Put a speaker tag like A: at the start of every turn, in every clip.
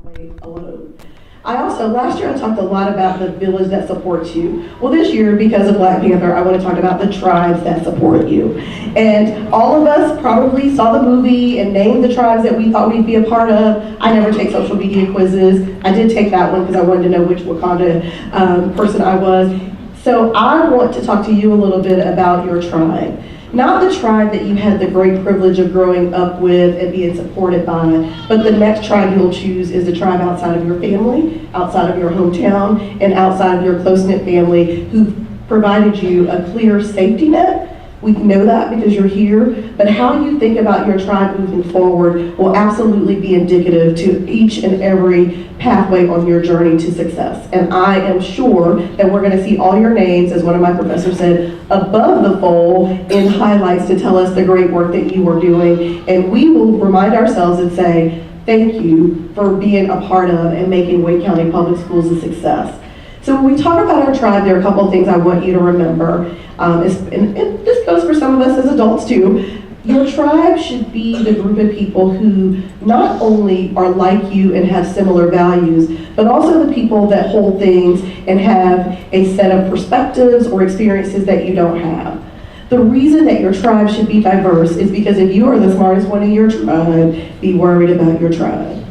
A: pathway alone. Last year I talked a lot about the village that supports you. Well, this year, because of Black Panther, I want to talk about the tribes that support you. And all of us probably saw the movie and named the tribes that we thought we'd be a part of. I never take social media quizzes. I did take that one because I wanted to know which Wakanda person I was. So I want to talk to you a little bit about your tribe. Not the tribe that you had the great privilege of growing up with and being supported by, but the next tribe you'll choose is the tribe outside of your family, outside of your hometown, and outside of your close-knit family who provided you a clear safety net. We know that because you're here, but how you think about your tribe moving forward will absolutely be indicative to each and every pathway on your journey to success. And I am sure that we're going to see all your names, as one of my professors said, above the fold in highlights to tell us the great work that you are doing. And we will remind ourselves and say, thank you for being a part of and making Wake County Public Schools a success. So when we talk about our tribe, there are a couple of things I want you to remember. And this goes for some of us as adults too. Your tribe should be the group of people who not only are like you and have similar values, but also the people that hold things and have a set of perspectives or experiences that you don't have. The reason that your tribe should be diverse is because if you are the smartest one in your tribe, be worried about your tribe.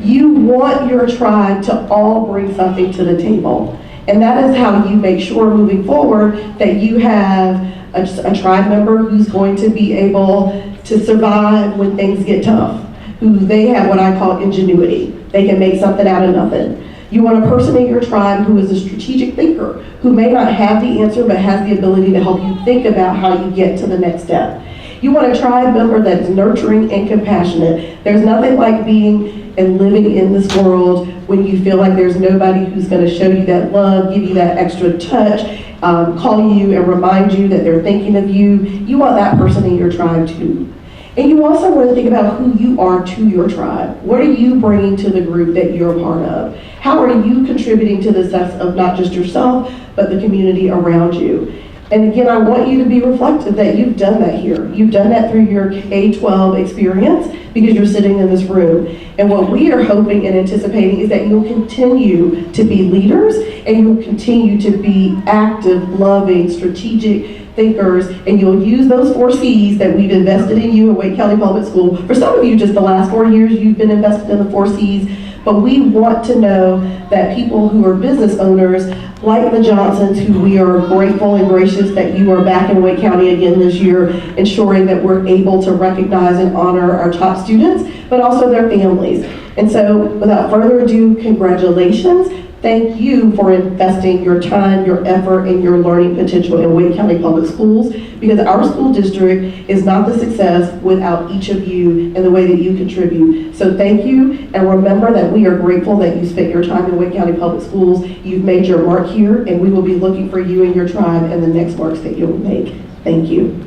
A: You want your tribe to all bring something to the table. And that is how you make sure moving forward that you have a tribe member who's going to be able to survive when things get tough, who they have what I call ingenuity. They can make something out of nothing. You want a person in your tribe who is a strategic thinker, who may not have the answer but has the ability to help you think about how you get to the next step. You want a tribe member that is nurturing and compassionate. There's nothing like being and living in this world when you feel like there's nobody who's going to show you that love, give you that extra touch, call you and remind you that they're thinking of you. You want that person in your tribe too. And you also want to think about who you are to your tribe. What are you bringing to the group that you're a part of? How are you contributing to the success of not just yourself, but the community around you? And again, I want you to be reflective that you've done that here. You've done that through your K-12 experience because you're sitting in this room. And what we are hoping and anticipating is that you'll continue to be leaders and you'll continue to be active, loving, strategic thinkers, and you'll use those 4 C's that we've invested in you at Wake County Public School. For some of you, just the last 4 years, you've been invested in the 4 C's. But we want to know that people who are business owners, like the Johnsons, who we are grateful and gracious that you are back in Wake County again this year, ensuring that we're able to recognize and honor our top students, but also their families. And so, without further ado, congratulations. Thank you for investing your time, your effort, and your learning potential in Wake County Public Schools, because our school district is not the success without each of you and the way that you contribute. So thank you, and remember that we are grateful that you spent your time in Wake County Public Schools. You've made your mark here, and we will be looking for you and your tribe and the next marks that you'll make. Thank you.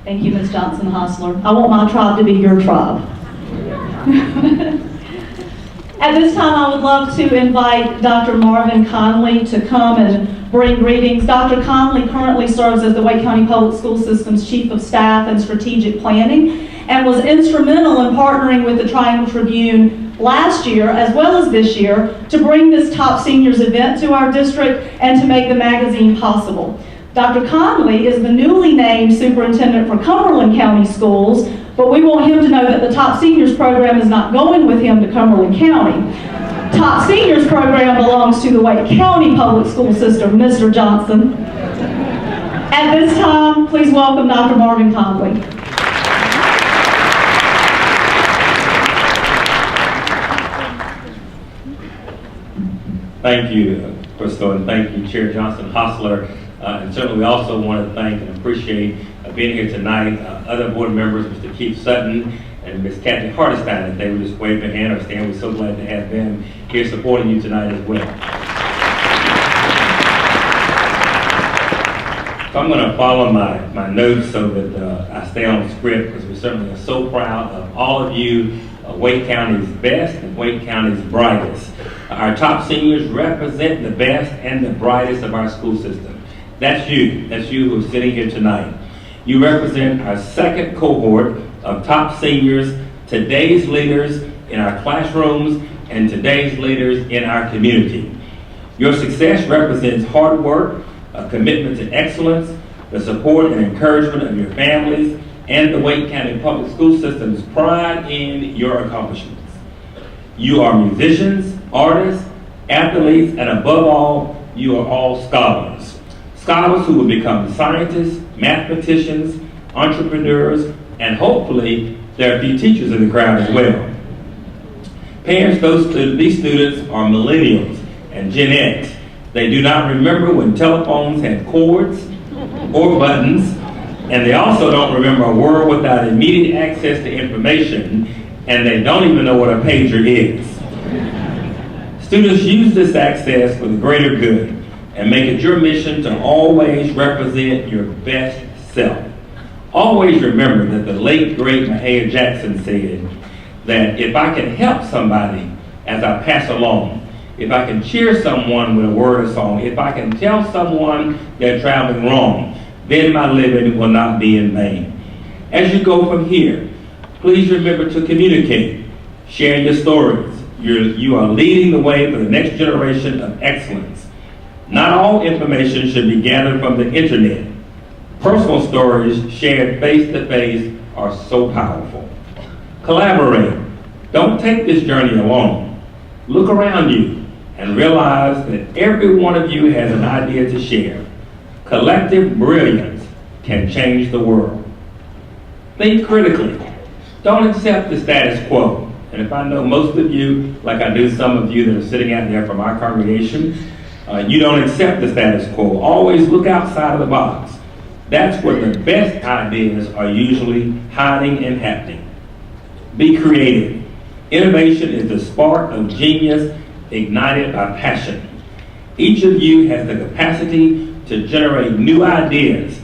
B: Thank you, Ms. Johnson-Hostler. I want my tribe to be your tribe. At this time, I would love to invite Dr. Marvin Conley to come and bring greetings. Dr. Conley currently serves as the Wake County Public School System's Chief of Staff and Strategic Planning and was instrumental in partnering with the Triangle Tribune last year, as well as this year, to bring this Top Seniors event to our district and to make the magazine possible. Dr. Conley is the newly named superintendent for Cumberland County Schools, but we want him to know that the Top Seniors program is not going with him to Cumberland County. Top Seniors program belongs to the Wake County Public School System, Mr. Johnson. At this time, please welcome Dr. Marvin Conley.
C: Thank you, Crystal, and thank you, Chair Johnson-Hostler. And certainly we also want to thank and appreciate being here tonight. Other board members, Mr. Keith Sutton and Ms. Kathy Hardestein, if they would just wave their hand or stand. We're so glad to have them here supporting you tonight as well. So I'm going to follow my notes so that I stay on script, because we certainly are so proud of all of you Wake County's best and Wake County's brightest. Our top seniors represent the best and the brightest of our school system. That's you who are sitting here tonight. You represent our second cohort of top seniors, today's leaders in our classrooms and today's leaders in our community. Your success represents hard work, a commitment to excellence, the support and encouragement of your families, and the Wake County Public School System's pride in your accomplishments. You are musicians, artists, athletes, and above all, you are all scholars. Scholars who will become scientists, mathematicians, entrepreneurs, and hopefully there are a few teachers in the crowd as well. Parents, these students are millennials and Gen X. They do not remember when telephones had cords or buttons, and they also don't remember a world without immediate access to information, and they don't even know what a pager is. Students use this access for the greater good and make it your mission to always represent your best self. Always remember that the late, great Mahalia Jackson said that if I can help somebody as I pass along, if I can cheer someone with a word or song, if I can tell someone they're traveling wrong, then my living will not be in vain. As you go from here, please remember to communicate, share your stories. You are leading the way for the next generation of excellence. Not all information should be gathered from the internet. Personal stories shared face-to-face are so powerful. Collaborate. Don't take this journey alone. Look around you and realize that every one of you has an idea to share. Collective brilliance can change the world. Think critically. Don't accept the status quo. And if I know most of you, like I do some of you that are sitting out there from our congregation, you don't accept the status quo. Always look outside of the box. That's where the best ideas are usually hiding and happening. Be creative. Innovation is the spark of genius ignited by passion. Each of you has the capacity to generate new ideas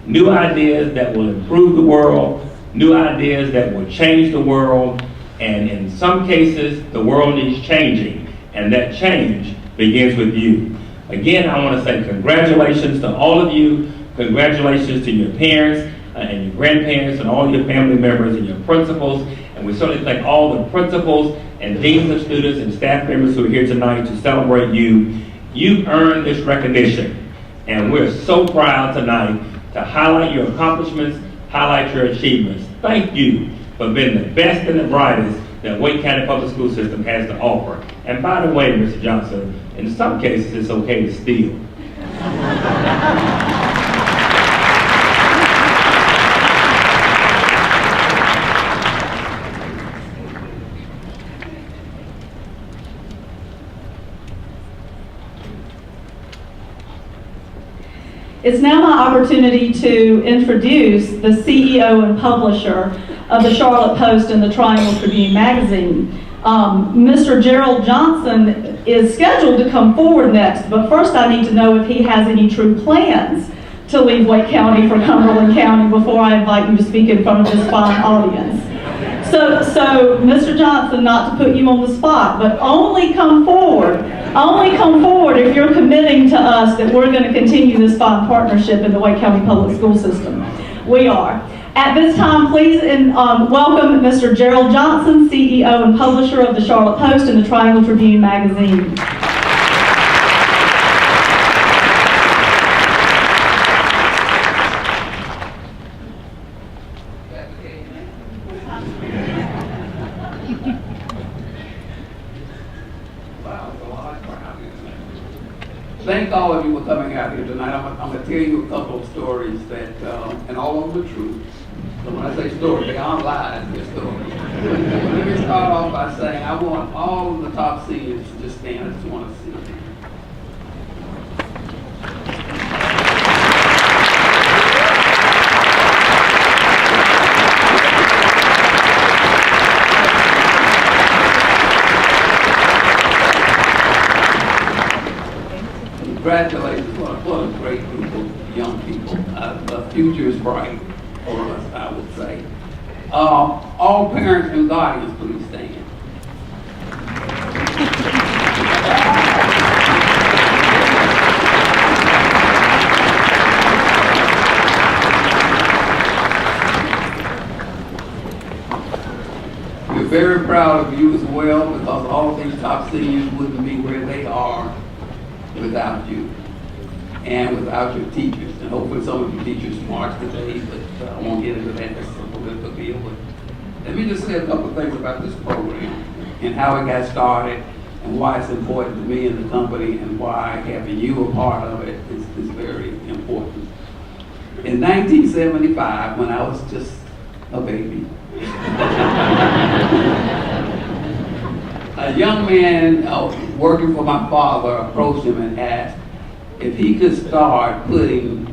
C: that will improve the world, new ideas that will change the world, and in some cases, the world needs changing, and that change begins with you. Again, I want to say congratulations to all of you. Congratulations to your parents and your grandparents and all your family members and your principals. And we certainly thank all the principals and deans of students and staff members who are here tonight to celebrate you. You've earned this recognition, and we're so proud tonight to highlight your accomplishments, highlight your achievements. Thank you for being the best and the brightest that Wake County Public School System has to offer. And by the way, Mr. Johnson, in some cases it's okay to steal.
B: It's now my opportunity to introduce the CEO and publisher of the Charlotte Post and the Triangle Tribune magazine. Mr. Gerald Johnson is scheduled to come forward next, but first I need to know if he has any true plans to leave Wake County for Cumberland County before I invite you to speak in front of this fine audience. So Mr. Johnson, not to put you on the spot, but only come forward if you're committing to us that we're going to continue this fine partnership in the Wake County Public School System. We are. At this time, please welcome Mr. Gerald Johnson, CEO and publisher of the Charlotte Post and the Triangle Tribune magazine.
D: Thank all of you for coming out here tonight. I'm going to tell you a couple of stories that, and all of them are true. So when I say stories, they aren't lies, they're stories. Let me start off by saying I want all of the top seniors to just stand. I just want to see them. Congratulations, what a great group of young people. The future is bright for us, I would say. All parents and guardians, please stand. We're very proud of you as well, because all of these top seniors wouldn't be where they are without you and without your teachers. And hopefully some of your teachers march today, but I won't get into that. That's a political deal. But let me just say a couple of things about this program and how it got started and why it's important to me and the company, and why having you a part of it is very important. In 1975, when I was just a baby, a young man working for my father approached him and asked if he could start putting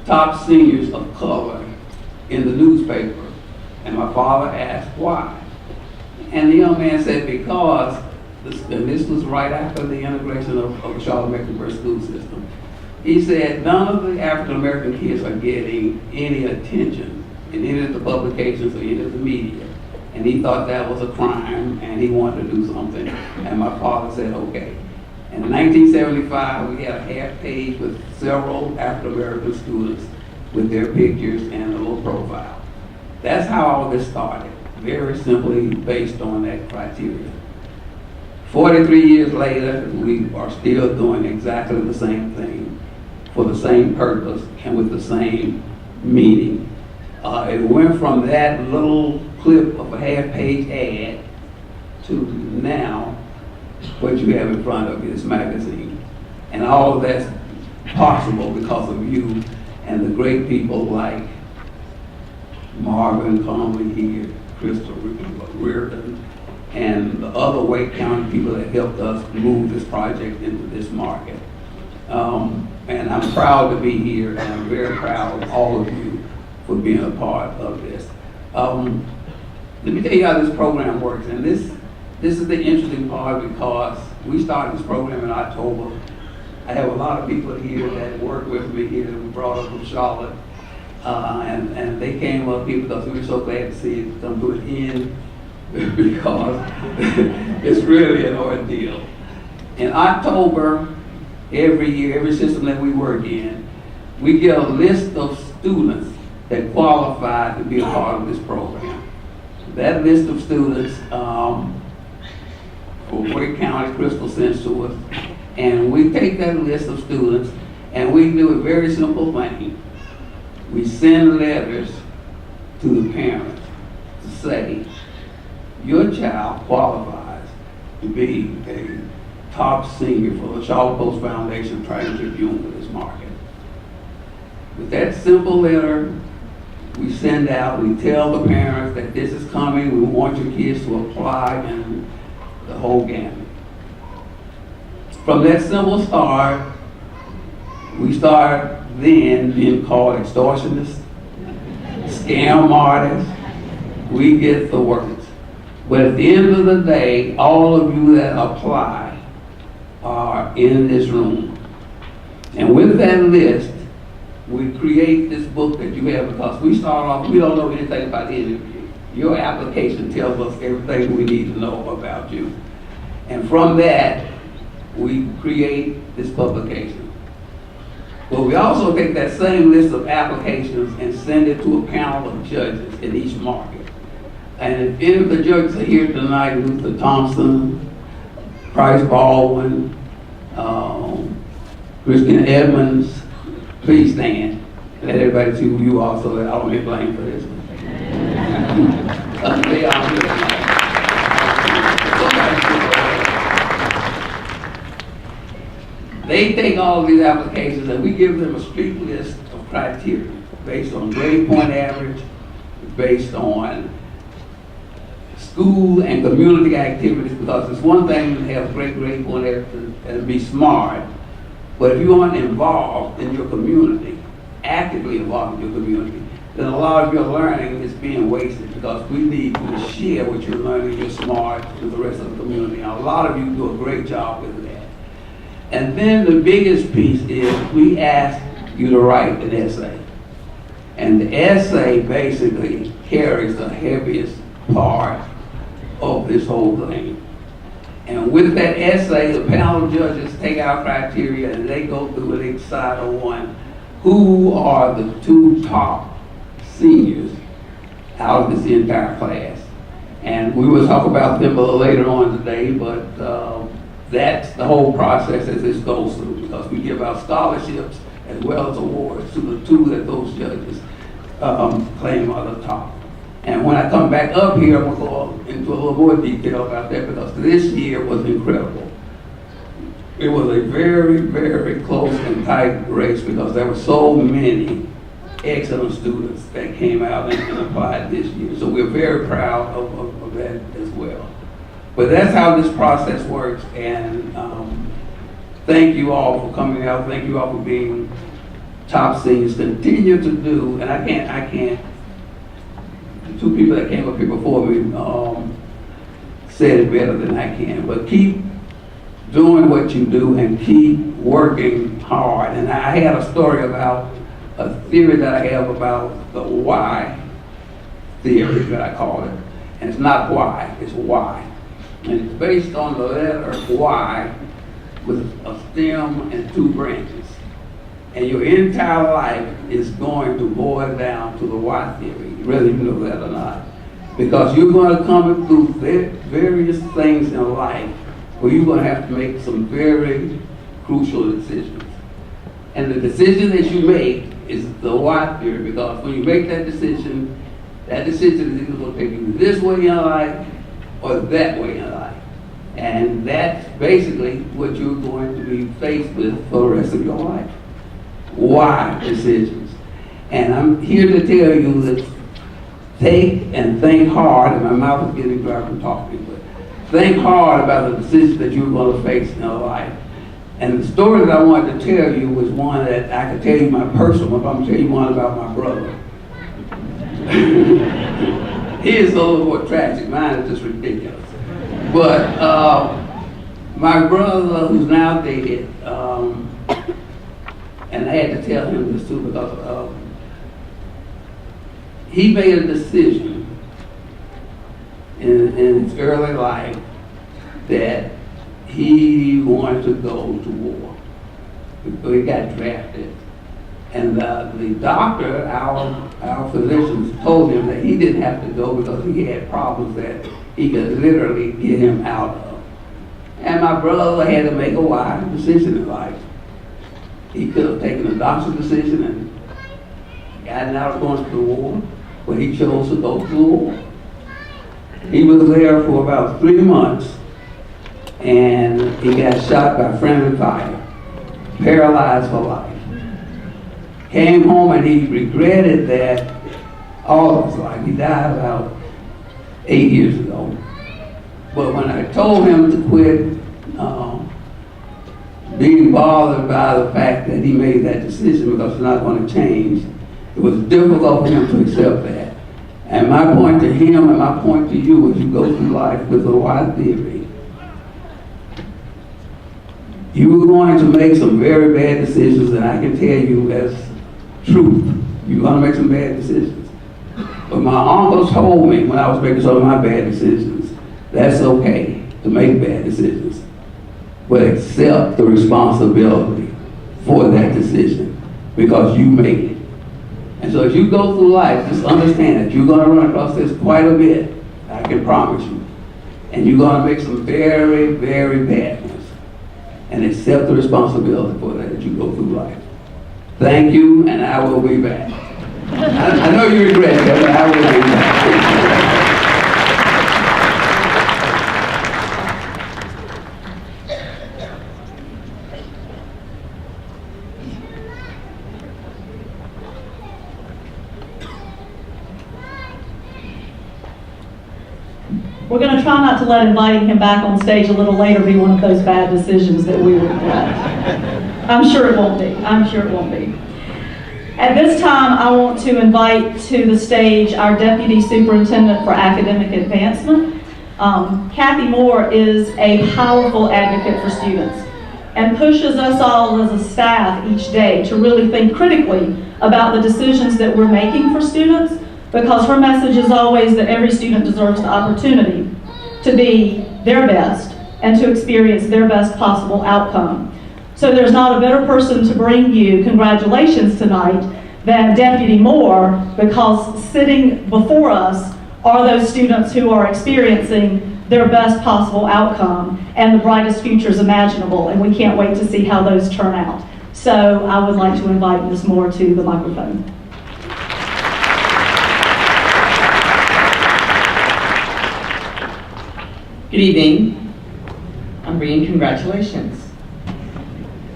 D: top seniors of color in the newspaper. And my father asked why. And the young man said, because, and this was right after the integration of the Charlotte Mecklenburg school system. He said, none of the African American kids are getting any attention in any of the publications or any of the media. And he thought that was a crime, and he wanted to do something. And my father said, okay. And in 1975, we had a half page with several African American students with their pictures and a little profile. That's how all this started, very simply based on that criteria. 43 years later, we are still doing exactly the same thing for the same purpose and with the same meaning. It went from that little clip of a half-page ad to now what you have in front of you, this magazine. And all of that's possible because of you and the great people like Marvin Conley here, Crystal Reardon, and the other Wake County people that helped us move this project into this market. And I'm proud to be here, and I'm very proud of all of you for being a part of this. Let me tell you how this program works, and this is the interesting part, because we started this program in October. I have a lot of people here that work with me here that we brought up from Charlotte, and they came up here because we were so glad to see it come to an end, because it's really an ordeal. In October, every year, every system that we work in, we get a list of students that qualify to be a part of this program. That list of students for Wake County, Crystal sends to us, and we take that list of students and we do a very simple thing. We send letters to the parents to say, your child qualifies to be a top senior for the Charlotte Post Foundation Training Tribune for this market. With that simple letter, we send out, we tell the parents that this is coming, we want your kids to apply, and the whole gamut. From that simple start, we start then being called extortionists, scam artists. We get the words. But at the end of the day, all of you that apply are in this room. And with that list, we create this book that you have, because we start off, we don't know anything about the interview. Your application tells us everything we need to know about you. And from that, we create this publication. But we also take that same list of applications and send it to a panel of judges in each market. And if any of the judges are here tonight, Luther Thompson, Price Baldwin, Christian Edmonds, please stand. Let everybody see who you are so that I don't get blamed for this. They are here tonight. They take all of these applications and we give them a strict list of criteria based on grade point average, based on school and community activities, because it's one thing to have great grade point average and be smart, but if you aren't involved in your community, actively involved in your community, then a lot of your learning is being wasted, because we need you to share what you're learning, you're smart, with the rest of the community. And a lot of you do a great job with that. And then the biggest piece is we ask you to write an essay. And the essay basically carries the heaviest part of this whole thing. And with that essay, the panel of judges take our criteria and they go through and they decide on who are the 2 top seniors out of this entire class. And we will talk about them a little later on today, but that's the whole process as this goes through, because we give out scholarships as well as awards to the 2 that those judges claim are the top. And when I come back up here, I'm going to go into a little more detail about that, because this year was incredible. It was a very, very close and tight race, because there were so many excellent students that came out and applied this year. So we're very proud of that as well. But that's how this process works, and thank you all for coming out. Thank you all for being top seniors. Continue to do, and I can't, the 2 people that came up here before me said it better than I can, but keep doing what you do and keep working hard. And I had a story about a theory that I have about the why theory, that I call it. And it's not why, it's why. And it's based on the letter Y with a stem and 2 branches. And your entire life is going to boil down to the why theory, whether you know that or not. Because you're going to come through various things in life where you're going to have to make some very crucial decisions. And the decision that you make is the why theory, because when you make that decision is either going to take you this way in life or that way in life. And that's basically what you're going to be faced with for the rest of your life. Why decisions. And I'm here to tell you that take and think hard, and my mouth is getting dry from talking, but think hard about the decisions that you're going to face in your life. And the story that I wanted to tell you was one that I could tell you my personal one, but I'm going to tell you one about my brother. His is a little more tragic, mine is just ridiculous. But my brother, who's now dead, and I had to tell him this too, because he made a decision in his early life that he wanted to go to war. So he got drafted. And the doctor, our physicians, told him that he didn't have to go because he had problems that he could literally get him out of. And my brother had to make a wise decision in life. He could have taken a doctor's decision and gotten out of going to the war, but he chose to go to the war. He was there for about 3 months, and he got shot by friendly fire, paralyzed for life. Came home and he regretted that all of his life. He died about 8 years ago. But when I told him to quit being bothered by the fact that he made that decision because it's not going to change, it was difficult for him to accept that. And my point to him and my point to you as you go through life with the why theory, you're going to make some very bad decisions, and I can tell you as truth, you're going to make some bad decisions. But my uncles told me when I was making some of my bad decisions, that's okay to make bad decisions, but accept the responsibility for that decision because you made it. And so as you go through life, just understand that you're going to run across this quite a bit, I can promise you. And you're going to make some very, very bad ones. And accept the responsibility for that as you go through life. Thank you, and I will be back. I know you regret that, but I will be back.
B: We're going to try not to let inviting him back on stage a little later be one of those bad decisions that we regret. I'm sure it won't be. I'm sure it won't be. At this time, I want to invite to the stage our Deputy Superintendent for Academic Advancement. Kathy Moore is a powerful advocate for students and pushes us all as a staff each day to really think critically about the decisions that we're making for students, because her message is always that every student deserves the opportunity to be their best and to experience their best possible outcome. So there's not a better person to bring you congratulations tonight than Deputy Moore, because sitting before us are those students who are experiencing their best possible outcome and the brightest futures imaginable, and we can't wait to see how those turn out. So I would like to invite Ms. Moore to the microphone.
E: Good evening. I'm bringing congratulations.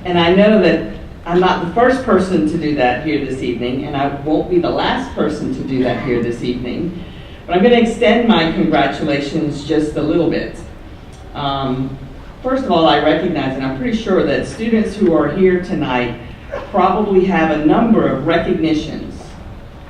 E: And I know that I'm not the first person to do that here this evening, and I won't be the last person to do that here this evening. But I'm going to extend my congratulations just a little bit. First of all, I recognize, and I'm pretty sure that students who are here tonight probably have a number of recognitions,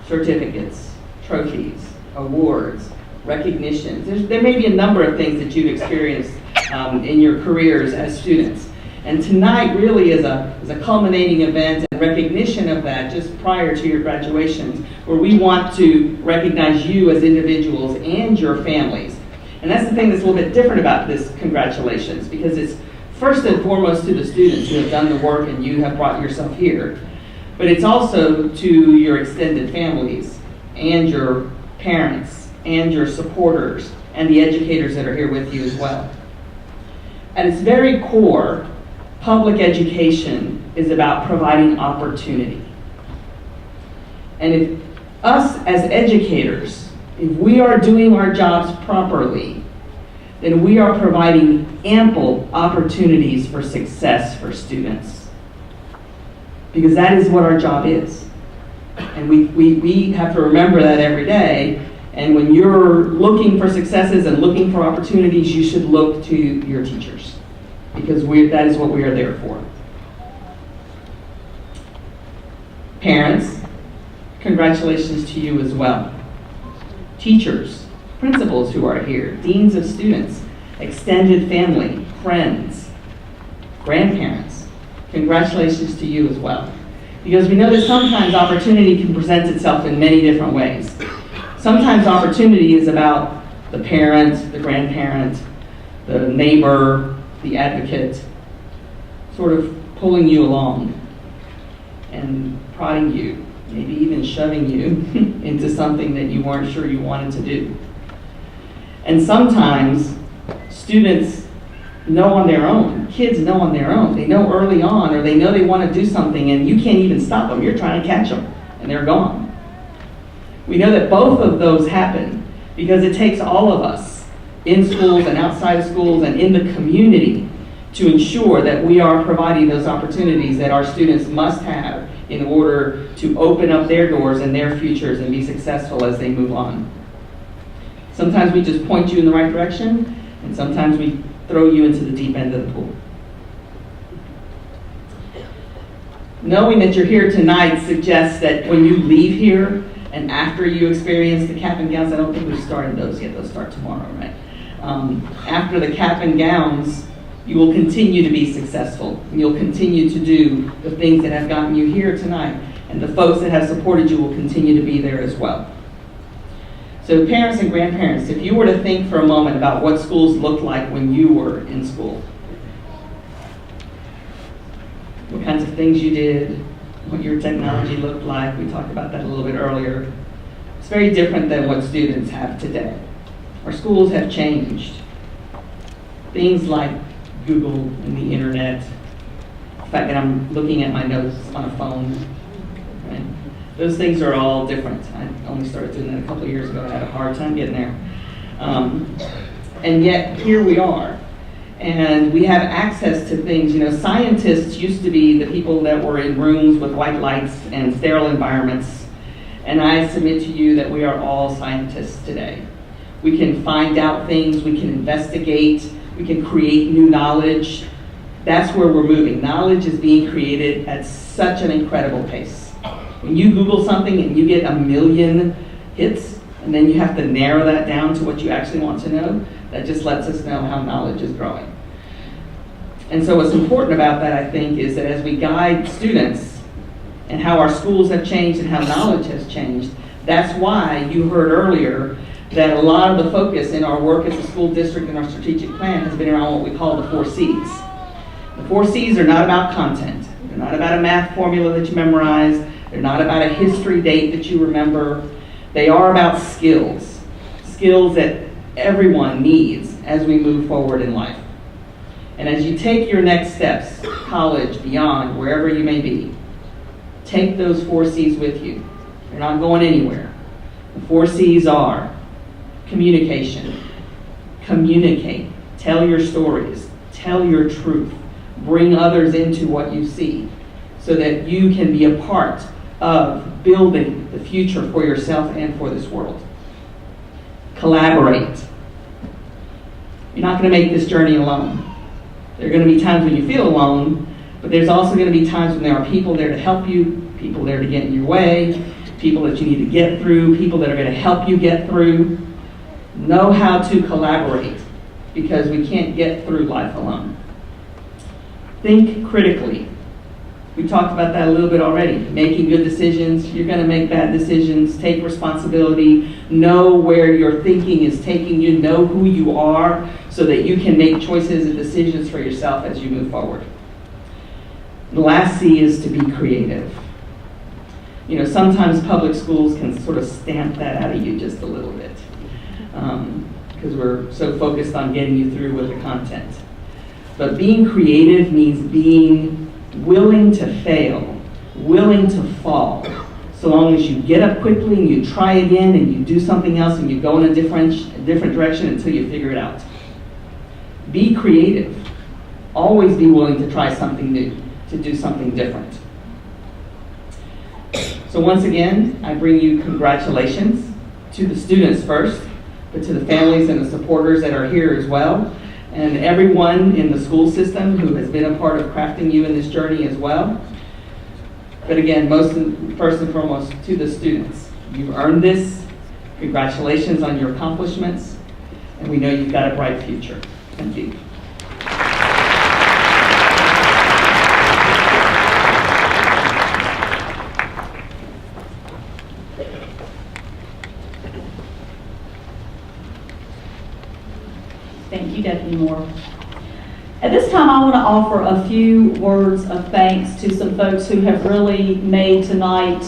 E: certificates, trophies, awards, recognitions. There may be a number of things that you've experienced in your careers as students. And tonight really is a culminating event and recognition of that just prior to your graduations, where we want to recognize you as individuals and your families. And that's the thing that's a little bit different about this congratulations, because it's first and foremost to the students who have done the work and you have brought yourself here. But it's also to your extended families and your parents and your supporters and the educators that are here with you as well. At its very core, public education is about providing opportunity. And if us as educators, if we are doing our jobs properly, then we are providing ample opportunities for success for students. Because that is what our job is. And we have to remember that every day. And when you're looking for successes and looking for opportunities, you should look to your teachers, because that is what we are there for. Parents, congratulations to you as well. Teachers, principals who are here, deans of students, extended family, friends, grandparents, congratulations to you as well. Because we know that sometimes opportunity can present itself in many different ways. Sometimes opportunity is about the parent, the grandparent, the neighbor, the advocate, sort of pulling you along and prodding you, maybe even shoving you into something that you weren't sure you wanted to do. And sometimes students know on their own, kids know on their own. They know early on, or they know they want to do something and you can't even stop them. You're trying to catch them and they're gone. We know that both of those happen because it takes all of us in schools and outside of schools and in the community to ensure that we are providing those opportunities that our students must have in order to open up their doors and their futures and be successful as they move on. Sometimes we just point you in the right direction, and sometimes we throw you into the deep end of the pool. Knowing that you're here tonight suggests that when you leave here and after you experience the cap and gowns, I don't think we've started those yet, those start tomorrow, right? After the cap and gowns, you will continue to be successful. And you'll continue to do the things that have gotten you here tonight. And the folks that have supported you will continue to be there as well. So parents and grandparents, if you were to think for a moment about what schools looked like when you were in school, what kinds of things you did, what your technology looked like, we talked about that a little bit earlier. It's very different than what students have today. Our schools have changed. Things like Google and the internet, the fact that I'm looking at my notes on a phone, right? Those things are all different. I only started doing that a couple of years ago. I had a hard time getting there. And yet, here we are. And we have access to things. You know, scientists used to be the people that were in rooms with white lights and sterile environments. And I submit to you that we are all scientists today. We can find out things, we can investigate, we can create new knowledge. That's where we're moving. Knowledge is being created at such an incredible pace. When you Google something and you get 1 million hits, and then you have to narrow that down to what you actually want to know, that just lets us know how knowledge is growing. And so what's important about that, I think, is that as we guide students and how our schools have changed and how knowledge has changed, That's why you heard earlier that a lot of the focus in our work as a school district and our strategic plan has been around what we call the 4 C's. The 4 C's are not about content. They're not about a math formula that you memorize. They're not about a history date that you remember. They are about skills. Skills that everyone needs as we move forward in life. And as you take your next steps, college, beyond, wherever you may be, take those 4 C's with you. They're not going anywhere. The 4 C's are communication. Communicate. Tell your stories. Tell your truth. Bring others into what you see so that you can be a part of building the future for yourself and for this world. Collaborate. You're not going to make this journey alone. There are going to be times when you feel alone, but there's also going to be times when there are people there to help you, people there to get in your way, people that you need to get through, people that are going to help you get through. Know how to collaborate, because we can't get through life alone. Think critically. We talked about that a little bit already. Making good decisions. You're going to make bad decisions. Take responsibility. Know where your thinking is taking you. Know who you are so that you can make choices and decisions for yourself as you move forward. The last C is to be creative. You know, sometimes public schools can sort of stamp that out of you just a little bit because we're so focused on getting you through with the content. But being creative means being willing to fail, willing to fall, so long as you get up quickly and you try again and you do something else and you go in a different direction until you figure it out. Be creative. Always be willing to try something new, to do something different. So once again, I bring you congratulations to the students first, but to the families and the supporters that are here as well, and everyone in the school system who has been a part of crafting you in this journey as well. But again, first and foremost, to the students. You've earned this. Congratulations on your accomplishments, and we know you've got a bright future. Thank you.
B: Thank you, Deputy Moore. At this time, I want to offer a few words of thanks to some folks who have really made tonight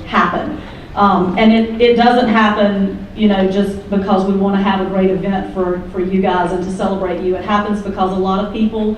B: happen. And it doesn't happen, you know, just because we want to have a great event for you guys and to celebrate you. It happens because a lot of people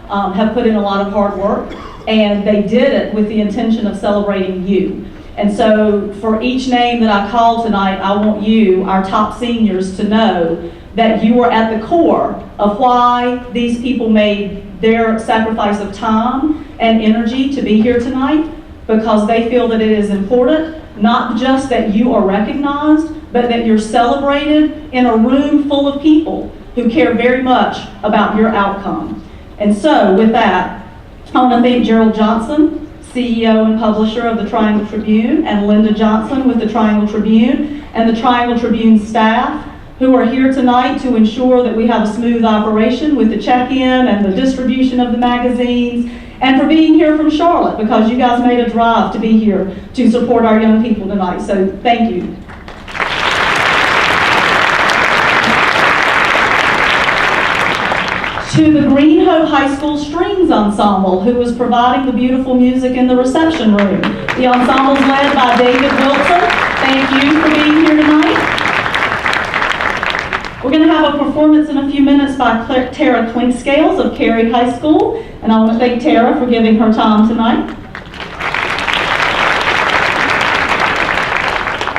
B: have put in a lot of hard work, and they did it with the intention of celebrating you. And so for each name that I call tonight, I want you, our top seniors, to know that you are at the core of why these people made their sacrifice of time and energy to be here tonight, because they feel that it is important, not just that you are recognized, but that you're celebrated in a room full of people who care very much about your outcome. And so with that, I want to thank Gerald Johnson, CEO and publisher of the Triangle Tribune, and Linda Johnson with the Triangle Tribune, and the Triangle Tribune staff, who are here tonight to ensure that we have a smooth operation with the check-in and the distribution of the magazines, and for being here from Charlotte, because you guys made a drive to be here to support our young people tonight. So thank you. To the Green Hope High School Strings Ensemble, who is providing the beautiful music in the reception room. The ensemble is led by David Wilson. Thank you for being here tonight. We're going to have a performance in a few minutes by Tara Clinkscales of Cary High School, and I want to thank Tara for giving her time tonight.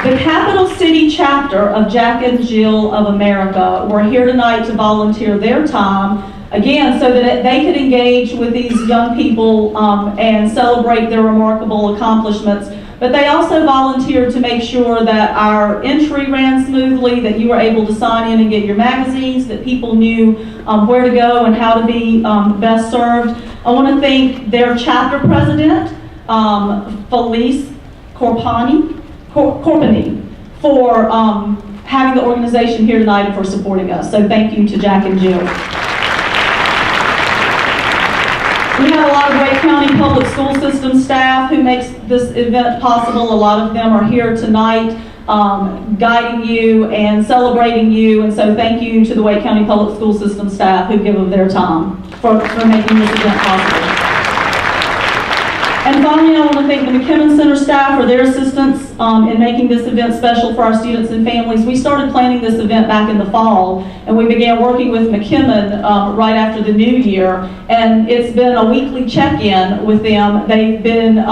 B: The Capital City chapter of Jack and Jill of America were here tonight to volunteer their time, again, so that they could engage with these young people and celebrate their remarkable accomplishments. But they also volunteered to make sure that our entry ran smoothly, that you were able to sign in and get your magazines, that people knew where to go and how to be best served. I want to thank their chapter president, Felice Corpani, for having the organization here tonight and for supporting us. So thank you to Jack and Jill. We have a lot of Wake County Public School System staff who makes this event possible. A lot of them are here tonight guiding you and celebrating you. And so thank you to the Wake County Public School System staff who give of their time for making this event possible. And finally, I want to thank the McKimmon Center staff for their assistance in making this event special for our students and families. We started planning this event back in the fall, and we began working with McKimmon right after the new year. And it's been a weekly check-in with them. They've been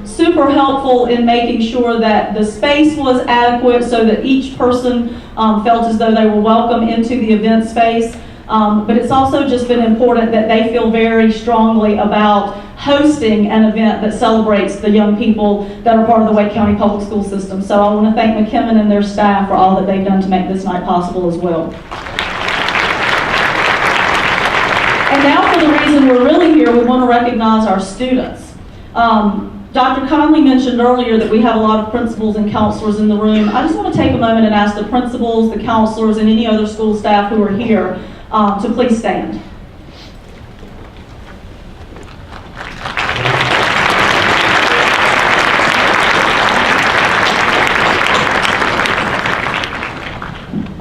B: super helpful in making sure that the space was adequate so that each person felt as though they were welcome into the event space. But it's also just been important that they feel very strongly about hosting an event that celebrates the young people that are part of the Wake County Public School System. So I want to thank McKimmon and their staff for all that they've done to make this night possible as well. And now for the reason we're really here, we want to recognize our students. Dr. Conley mentioned earlier that we have a lot of principals and counselors in the room. I just want to take a moment and ask the principals, the counselors, and any other school staff who are here to please stand.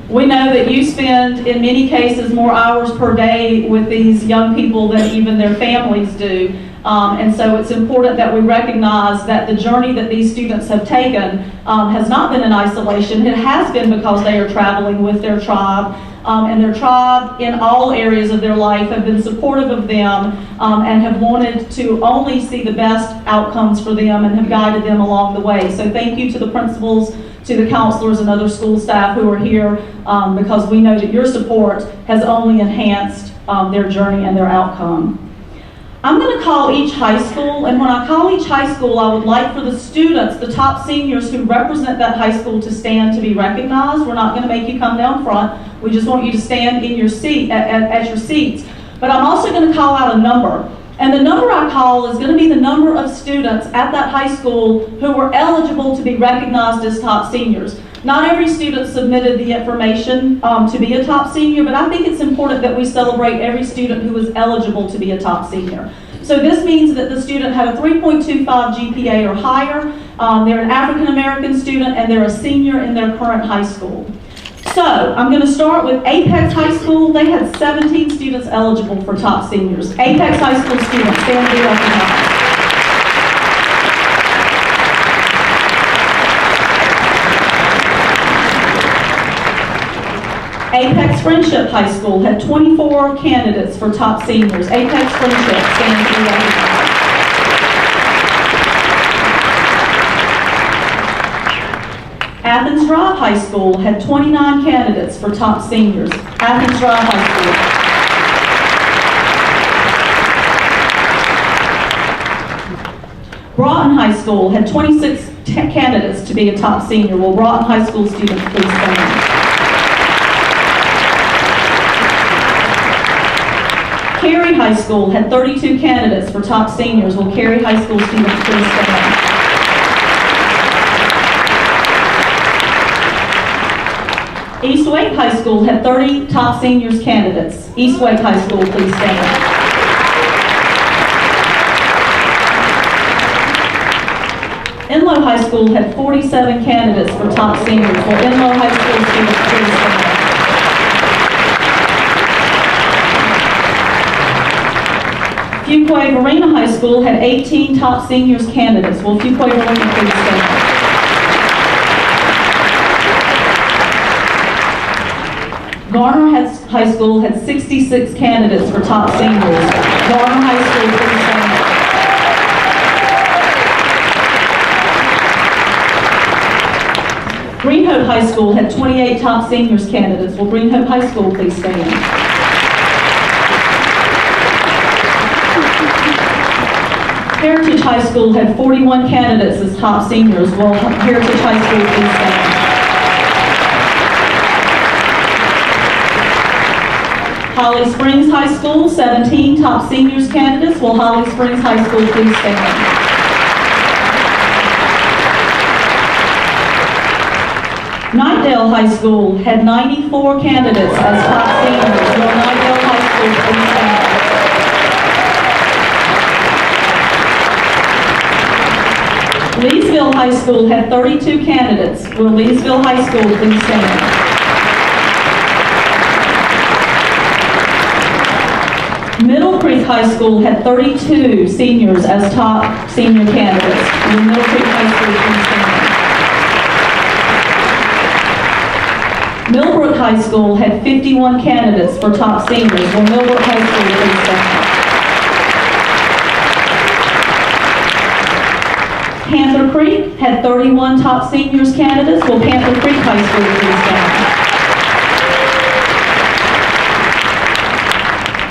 B: We know that you spend, in many cases, more hours per day with these young people than even their families do. And so it's important that we recognize that the journey that these students have taken has not been in isolation. It has been because they are traveling with their tribe. And their tribe in all areas of their life have been supportive of them and have wanted to only see the best outcomes for them and have guided them along the way. So thank you to the principals, to the counselors and other school staff who are here because we know that your support has only enhanced their journey and their outcome. I'm going to call each high school, and when I call each high school, I would like for the students, the top seniors who represent that high school, to stand to be recognized. We're not going to make you come down front. We just want you to stand in your seat at your seats. But I'm also going to call out a number. And the number I call is going to be the number of students at that high school who were eligible to be recognized as top seniors. Not every student submitted the information to be a top senior, but I think it's important that we celebrate every student who is eligible to be a top senior. So this means that the student had a 3.25 GPA or higher, they're an African American student, and they're a senior in their current high school. So I'm going to start with Apex High School. They had 17 students eligible for top seniors. Apex High School students, stand to be recognized. Apex Friendship High School had 24 candidates for top seniors. Apex Friendship, stand to be recognized. Athens Drive High School had 29 candidates for top seniors. Athens Drive High School. Broughton High School had 26 candidates to be a top senior. Will Broughton High School students please stand? Cary High School had 32 candidates for top seniors. Will Cary High School students please stand? East Wake High School had 30 top seniors candidates. East Wake High School, please stand. Enlow High School had 47 candidates for top seniors. Will Enlow High School students please stand? Fuquay Varina High School had 18 top seniors candidates. Will Fuquay Varina please stand? Garner High School had 66 candidates for top seniors. Garner High School, please stand. Green Hope High School had 28 top seniors candidates. Will Green Hope High School please stand? Heritage High School had 41 candidates as top seniors. Will Heritage High School please stand? Holly Springs High School, 17 top seniors candidates. Will Holly Springs High School please stand? Knightdale High School had 94 candidates as top seniors. Will Knightdale High School please stand? Leesville High School had 32 candidates. Will Leesville High School please stand? Middle Creek High School had 32 seniors as top senior candidates. Will Middle Creek High School please stand? Millbrook High School had 51 candidates for top seniors. Will Millbrook High School please stand? Panther Creek had 31 top seniors candidates. Will Panther Creek High School please stand?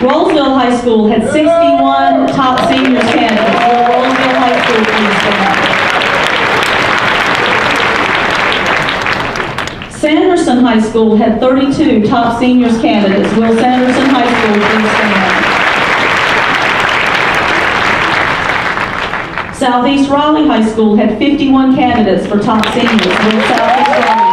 B: Rollsville High School had 61 top seniors candidates. Will Rollsville High School please stand? Sanderson High School had 32 top seniors candidates. Will Sanderson High School please stand? Southeast Raleigh High School had 51 candidates for top seniors. Will Southeast Raleigh please stand?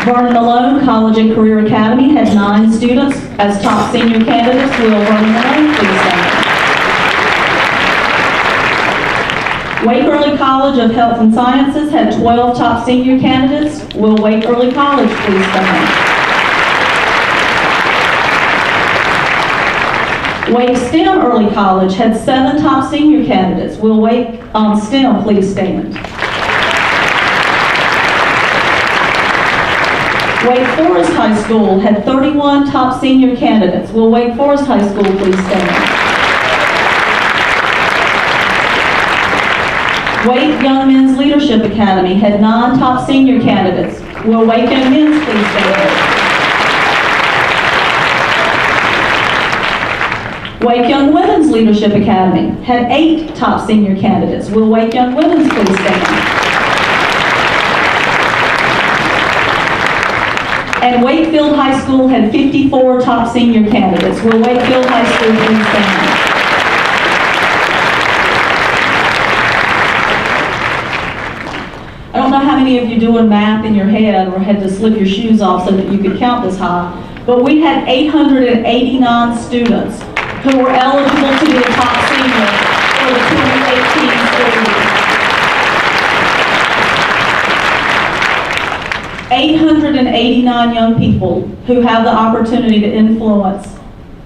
B: Vernon Malone College and Career Academy had 9 students as top senior candidates. Will Vernon Malone please stand? Wake Early College of Health and Sciences had 12 top senior candidates. Will Wake Early College please stand? Wake STEM Early College had 7 top senior candidates. Will Wake STEM please stand? Wake Forest High School had 31 top senior candidates. Will Wake Forest High School please stand? Wake Young Men's Leadership Academy had 9 top senior candidates. Will Wake Young Men's please stand? Wake Young Women's Leadership Academy had 8 top senior candidates. Will Wake Young Women's please stand? And Wakefield High School had 54 top senior candidates. Will Wakefield High School please stand? I don't know how many of you doing math in your head or had to slip your shoes off so that you could count this high, but we had 889 students who were eligible to be a top senior for the 2018 school year. 889 young people who have the opportunity to influence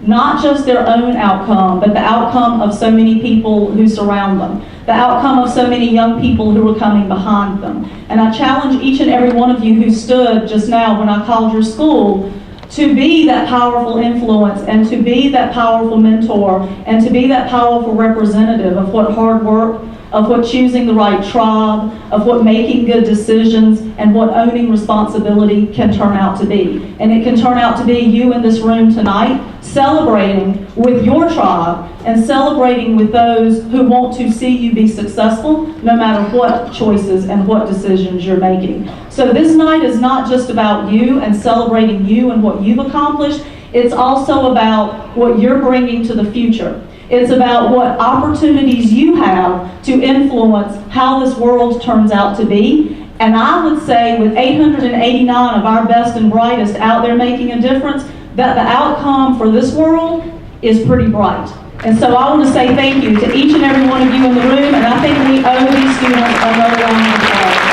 B: not just their own outcome, but the outcome of so many people who surround them, the outcome of so many young people who are coming behind them. And I challenge each and every one of you who stood just now when I called your school to be that powerful influence and to be that powerful mentor and to be that powerful representative of what hard work, of what choosing the right tribe, of what making good decisions, and what owning responsibility can turn out to be. And it can turn out to be you in this room tonight celebrating with your tribe and celebrating with those who want to see you be successful no matter what choices and what decisions you're making. So this night is not just about you and celebrating you and what you've accomplished. It's also about what you're bringing to the future. It's about what opportunities you have to influence how this world turns out to be. And I would say with 889 of our best and brightest out there making a difference, that the outcome for this world is pretty bright. And so I want to say thank you to each and every one of you in the room, and I think we owe these students another round of applause.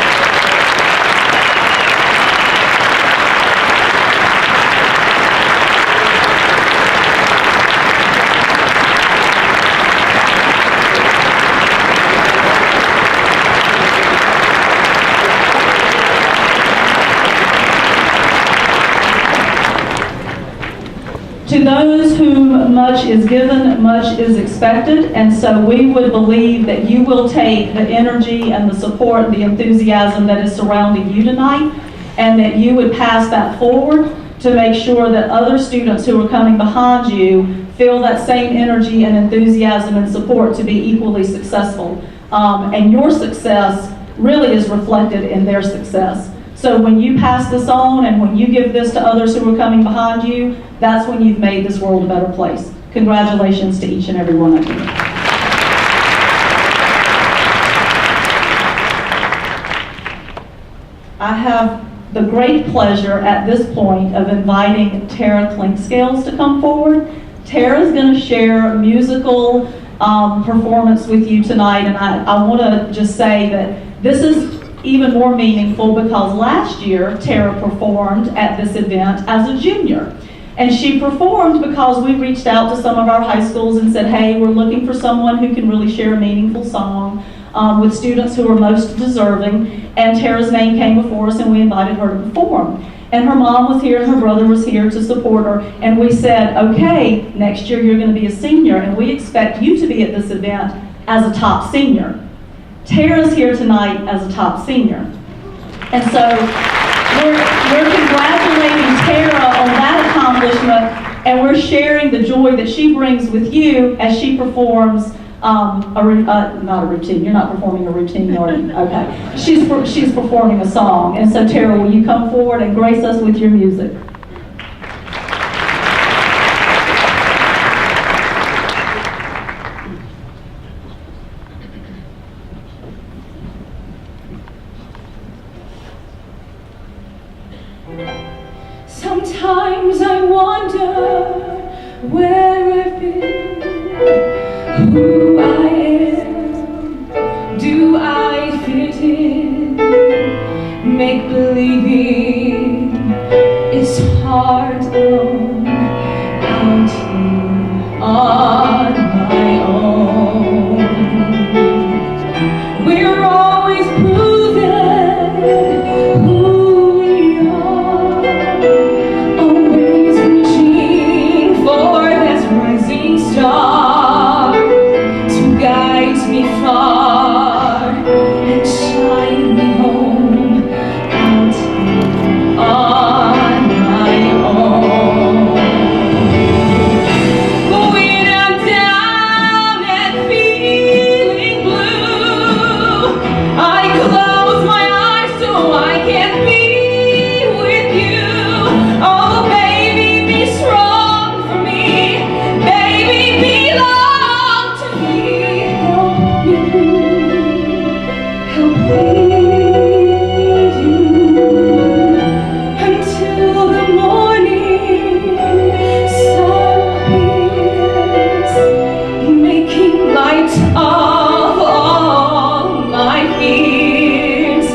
B: To those whom much is given, much is expected, and so we would believe that you will take the energy and the support, the enthusiasm that is surrounding you tonight, and that you would pass that forward to make sure that other students who are coming behind you feel that same energy and enthusiasm and support to be equally successful. And your success really is reflected in their success. So when you pass this on and when you give this to others who are coming behind you, that's when you've made this world a better place. Congratulations to each and every one of you. I have the great pleasure at this point of inviting Tara Clinkscales to come forward. Tara is going to share musical performance with you tonight, and I want to just say that this is even more meaningful because last year Tara performed at this event as a junior. And she performed because we reached out to some of our high schools and said, hey, we're looking for someone who can really share a meaningful song with students who are most deserving. And Tara's name came before us and we invited her to perform. And her mom was here and her brother was here to support her. And we said, okay, next year you're going to be a senior and we expect you to be at this event as a top senior. Tara's here tonight as a top senior. And so we're congratulating Tara on that accomplishment, and we're sharing the joy that she brings with you as she performs not a routine. You're not performing a routine, are you? Okay. She's performing a song. And so Tara, will you come forward and grace us with your music?
F: Sometimes I wonder where I've been, who I am, do I fit in? Make believing is hard alone, out here on my own. We're always proving who we are, always reaching for that rising star to guide me far and shine me home out here on my own. When I'm down and feeling blue, I close my eyes so I can be with you. Oh, baby, be strong for me. Baby, belong to me. Help me do until the morning sun appears, making light of all my fears.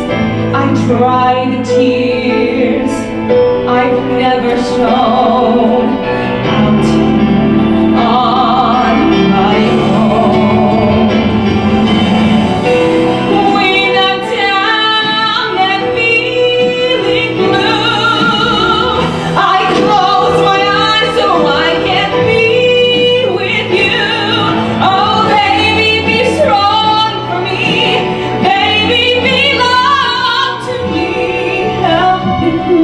F: I dry the tears I've never shown out here on my own. When I'm down and feeling blue, I close my eyes so I can be with you. Oh, baby, be strong for me. Baby, belong to me. Help me do.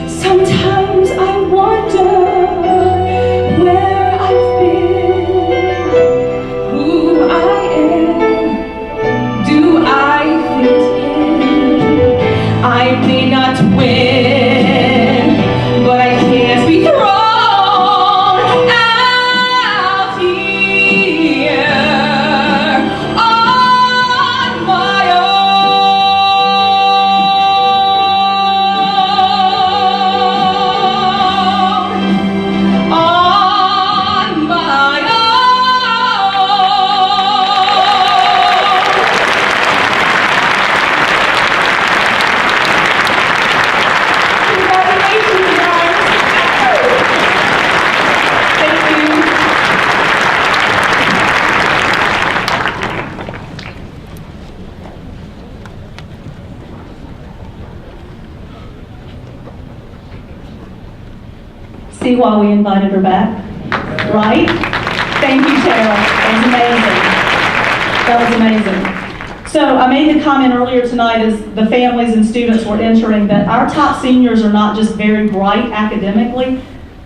F: Sometimes I wonder where I've been, who I am, do I fit in? I may not win, but I can't be thrown out here on my own. On my own. Congratulations, guys. Thank you.
B: See why we invited her back? Right? Thank you, Tara. That was amazing. So I made the comment earlier tonight as the families and students were entering that our top seniors are not just very bright academically,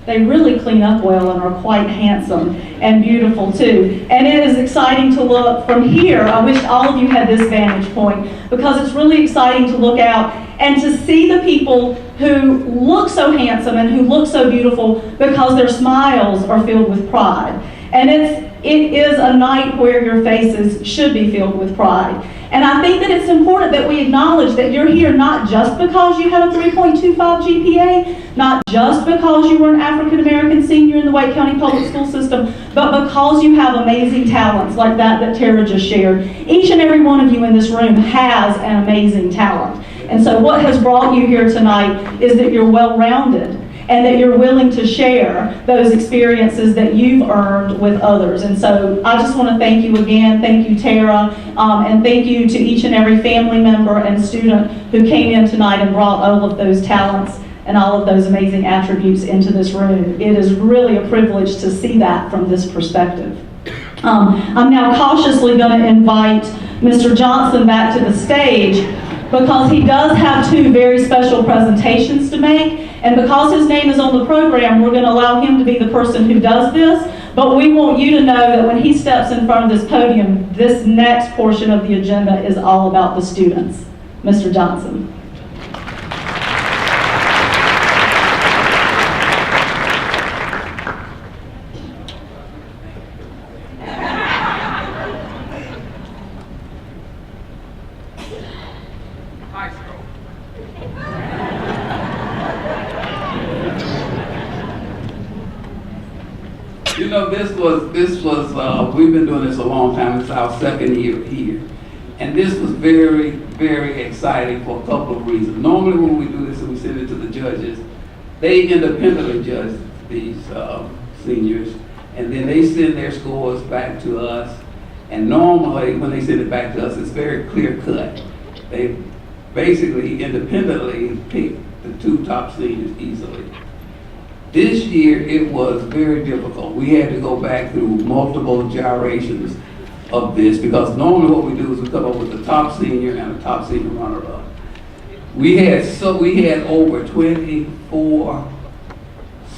B: they really clean up well and are quite handsome and beautiful too. And it is exciting to look from here. I wish all of you had this vantage point because it's really exciting to look out and to see the people who look so handsome and who look so beautiful because their smiles are filled with pride. And it's It is a night where your faces should be filled with pride. And I think that it's important that we acknowledge that you're here not just because you had a 3.25 GPA, not just because you were an African American senior in the Wake County Public School System, but because you have amazing talents like that Tara just shared. Each and every one of you in this room has an amazing talent. And so what has brought you here tonight is that you're well-rounded, and that you're willing to share those experiences that you've earned with others. And so I just want to thank you again. Thank you, Tara, and thank you to each and every family member and student who came in tonight and brought all of those talents and all of those amazing attributes into this room. It is really a privilege to see that from this perspective. I'm now cautiously going to invite Mr. Johnson back to the stage, because he does have two very special presentations to make, and because his name is on the program, we're going to allow him to be the person who does this, but we want you to know that when he steps in front of this podium, this next portion of the agenda is all about the students. Mr. Johnson.
D: You know, this was we've been doing this a long time. It's our second year here. And this was very, very exciting for a couple of reasons. Normally when we do this and we send it to the judges, they independently judge these seniors, and then they send their scores back to us. And normally when they send it back to us, it's very clear cut. They basically independently pick the two top seniors easily. This year, it was very difficult. We had to go back through multiple gyrations of this, because normally what we do is we come up with the top senior and a top senior runner-up. We had over 24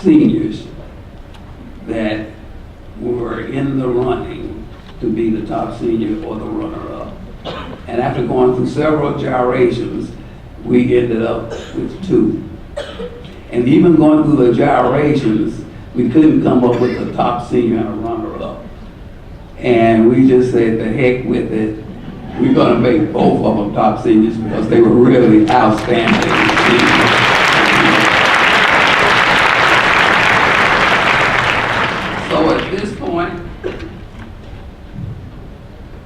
D: seniors that were in the running to be the top senior or the runner-up. And after going through several gyrations, we ended up with 2. And even going through the gyrations, we couldn't come up with a top senior and a runner-up. And we just said, the heck with it. We're going to make both of them top seniors because they were really outstanding seniors. So at this point,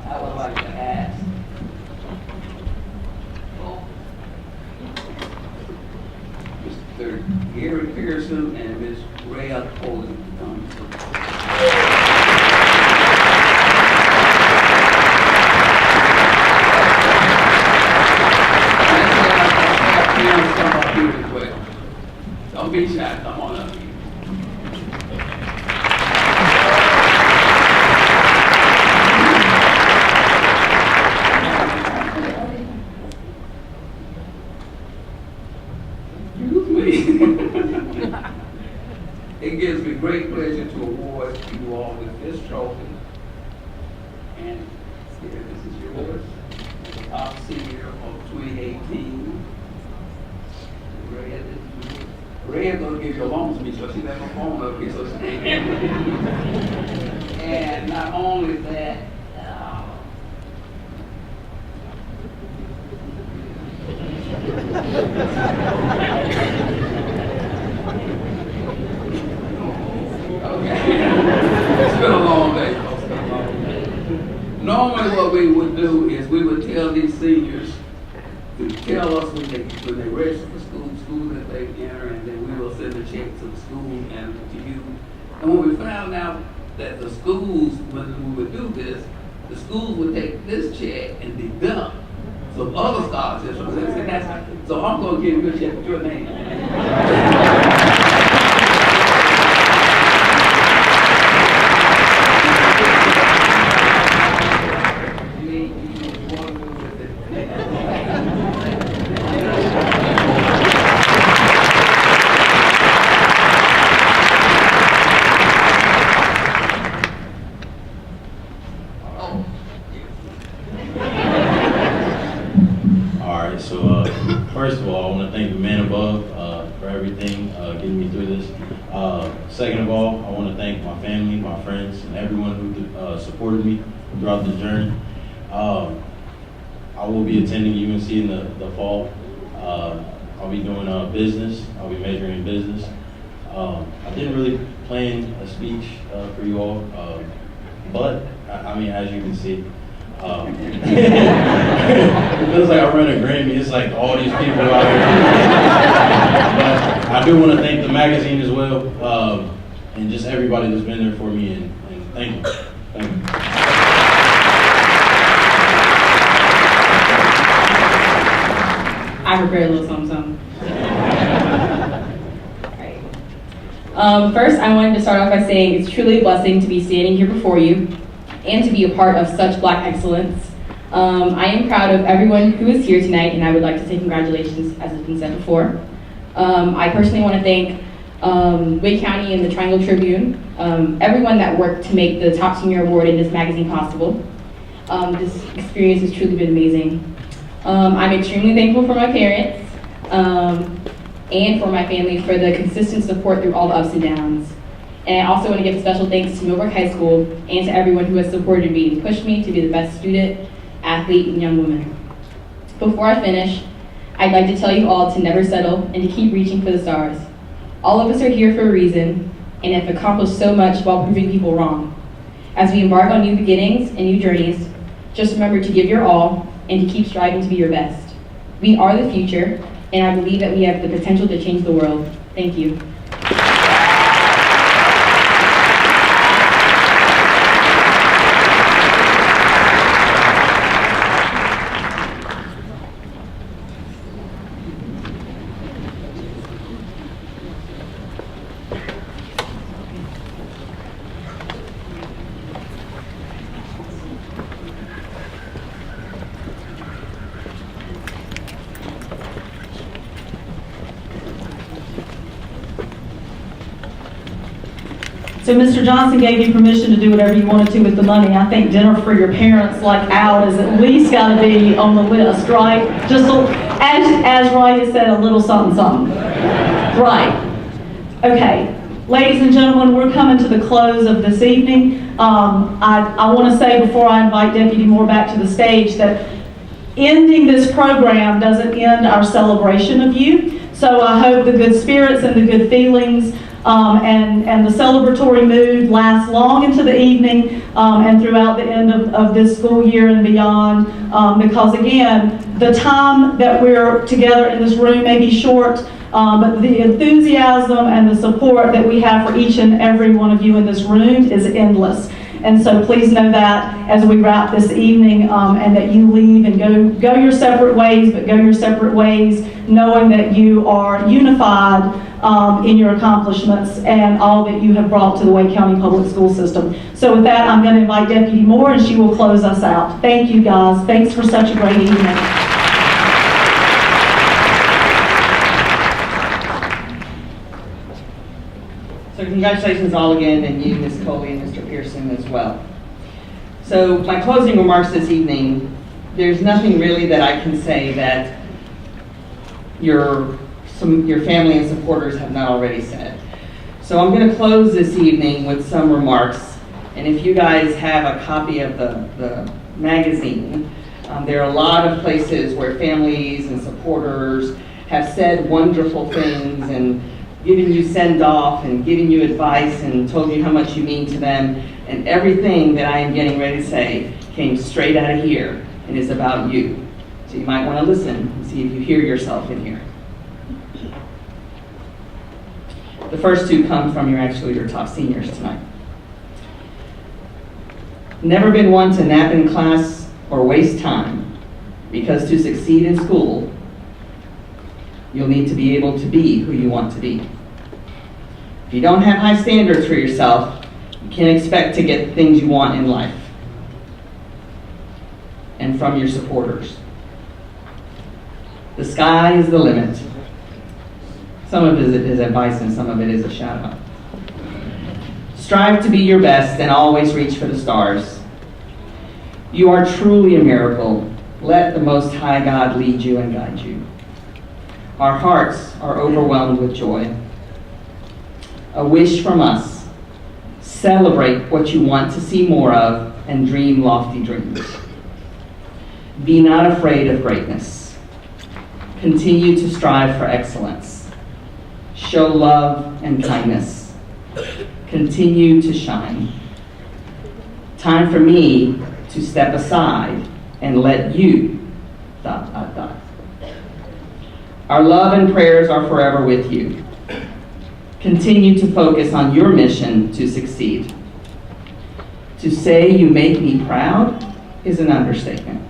D: I would like to ask Mr. Gary Pearson and Ms. Rhea Coley to come. Come up here as well. Don't be shy, come on up here. It gives me great pleasure to award you all with this trophy. And here, this is yours. Top senior of 2018. Red's gonna give you a loan speech, so she left her phone up here, so she can't. And not only that, it's been a long day, folks. It's been a long day. Normally what we would do is we would tell these seniors to tell us when they register for school that they enter, and then we will send a check to the school and to you. And when we found out that the schools, when we would do this, the schools would take this check and deduct some other scholarships from this. And that's, so I'm going to give you a check with your name.
G: First of all, I want to thank the man above for everything, getting me through this. Second of all, I want to thank my family, my friends, and everyone who supported me throughout the journey. I will be attending UNC in the fall. I'll be doing business. I'll be majoring in business. I didn't really plan a speech for you all, but I mean, as you can see, it feels like I run a Grammy. It's like all these people out here. But I do want to thank the magazine as well, and just everybody that's been there for me, and thank you. Thank you.
F: I prepared a little something. First, I wanted to start off by saying it's truly a blessing to be standing here before you and to be a part of such Black excellence. I am proud of everyone who is here tonight, and I would like to say congratulations, as has been said before. I personally want to thank Wake County and the Triangle Tribune, everyone that worked to make the Top Senior Award in this magazine possible. This experience has truly been amazing. I'm extremely thankful for my parents and for my family for the consistent support through all the ups and downs. And I also want to give special thanks to Millbrook High School and to everyone who has supported me and pushed me to be the best student, athlete, and young woman. Before I finish, I'd like to tell you all to never settle and to keep reaching for the stars. All of us are here for a reason and have accomplished so much while proving people wrong. As we embark on new beginnings and new journeys, just remember to give your all and to keep striving to be your best. We are the future, and I believe that we have the potential to change the world. Thank you.
B: So Mr. Johnson gave you permission to do whatever you wanted to with the money. I think dinner for your parents, like out, is at least got to be on the list, right? Just as Roy has said, a little something, something. Right. Okay. Ladies and gentlemen, we're coming to the close of this evening. I want to say before I invite Deputy Moore back to the stage that ending this program doesn't end our celebration of you. So I hope the good spirits and the good feelings and the celebratory mood lasts long into the evening and throughout the end of this school year and beyond. Because again, the time that we're together in this room may be short, but the enthusiasm and the support that we have for each and every one of you in this room is endless. And so please know that as we wrap this evening and that you leave and go your separate ways, but go your separate ways knowing that you are unified in your accomplishments and all that you have brought to the Wake County Public School System. So with that, I'm going to invite Deputy Moore and she will close us out. Thank you guys. Thanks for such a great evening.
E: So congratulations all again, and you, Ms. Coley, and Mr. Pearson as well. So my closing remarks this evening, there's nothing really that I can say that your family and supporters have not already said. So I'm going to close this evening with some remarks, and if you guys have a copy of the magazine, there are a lot of places where families and supporters have said wonderful things and giving you send-off and giving you advice and told you how much you mean to them, and everything that I am getting ready to say came straight out of here and is about you. So you might want to listen and see if you hear yourself in here. The first two come from your top seniors tonight. Never been one to nap in class or waste time, because to succeed in school, you'll need to be able to be who you want to be. If you don't have high standards for yourself, you can't expect to get things you want in life. And from your supporters. The sky is the limit. Some of it is advice and some of it is a shout out. Strive to be your best and always reach for the stars. You are truly a miracle. Let the Most High God lead you and guide you. Our hearts are overwhelmed with joy. A wish from us: celebrate what you want to see more of and dream lofty dreams. Be not afraid of greatness. Continue to strive for excellence. Show love and kindness. Continue to shine. Time for me to step aside and let you ... Our love and prayers are forever with you. Continue to focus on your mission to succeed. To say you make me proud is an understatement.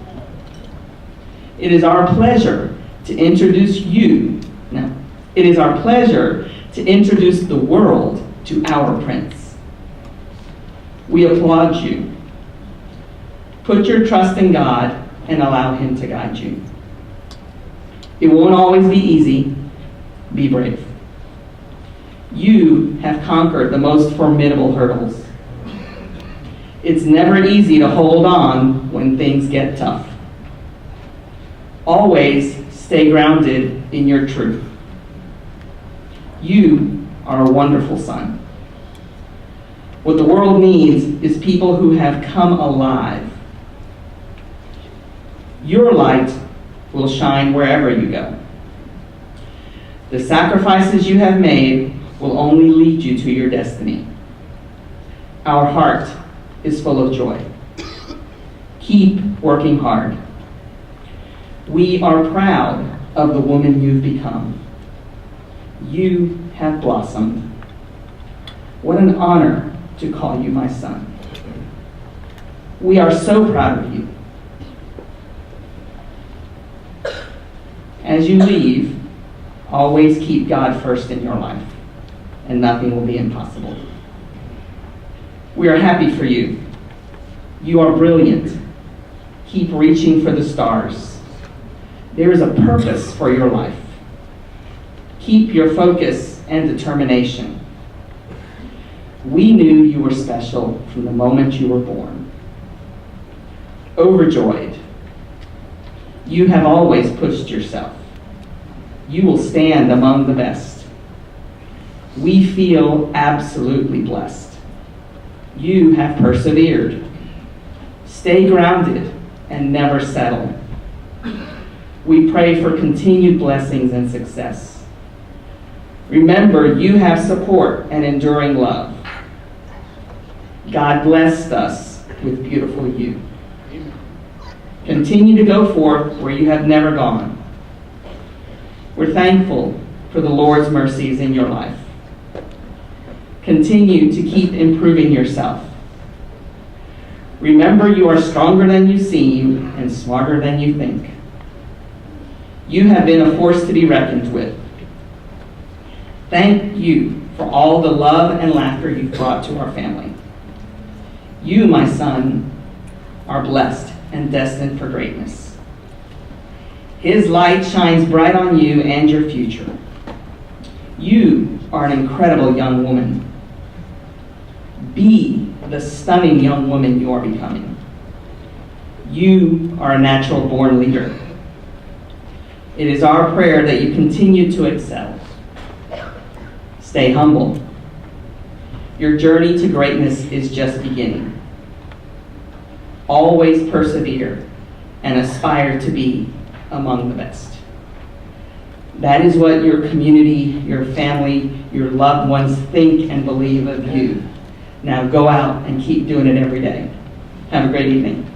E: It is our pleasure to introduce it is our pleasure to introduce the world to our Prince. We applaud you. Put your trust in God and allow Him to guide you. It won't always be easy. Be brave. You have conquered the most formidable hurdles. It's never easy to hold on when things get tough. Always stay grounded in your truth. You are a wonderful son. What the world needs is people who have come alive. Your light will shine wherever you go. The sacrifices you have made will only lead you to your destiny. Our heart is full of joy. Keep working hard. We are proud of the woman you've become. You have blossomed. What an honor to call you my son. We are so proud of you. As you leave, always keep God first in your life, and nothing will be impossible. We are happy for you. You are brilliant. Keep reaching for the stars. There is a purpose for your life. Keep your focus and determination. We knew you were special from the moment you were born. Overjoyed. You have always pushed yourself. You will stand among the best. We feel absolutely blessed. You have persevered. Stay grounded and never settle. We pray for continued blessings and success. Remember, you have support and enduring love. God blessed us with beautiful you. Continue to go forth where you have never gone. We're thankful for the Lord's mercies in your life. Continue to keep improving yourself. Remember, you are stronger than you seem and smarter than you think. You have been a force to be reckoned with. Thank you for all the love and laughter you've brought to our family. You, my son, are blessed and destined for greatness. His light shines bright on you and your future. You are an incredible young woman. Be the stunning young woman you are becoming. You are a natural born leader. It is our prayer that you continue to excel. Stay humble. Your journey to greatness is just beginning. Always persevere and aspire to be among the best. That is what your community, your family, your loved ones think and believe of you. Now go out and keep doing it every day. Have a great evening.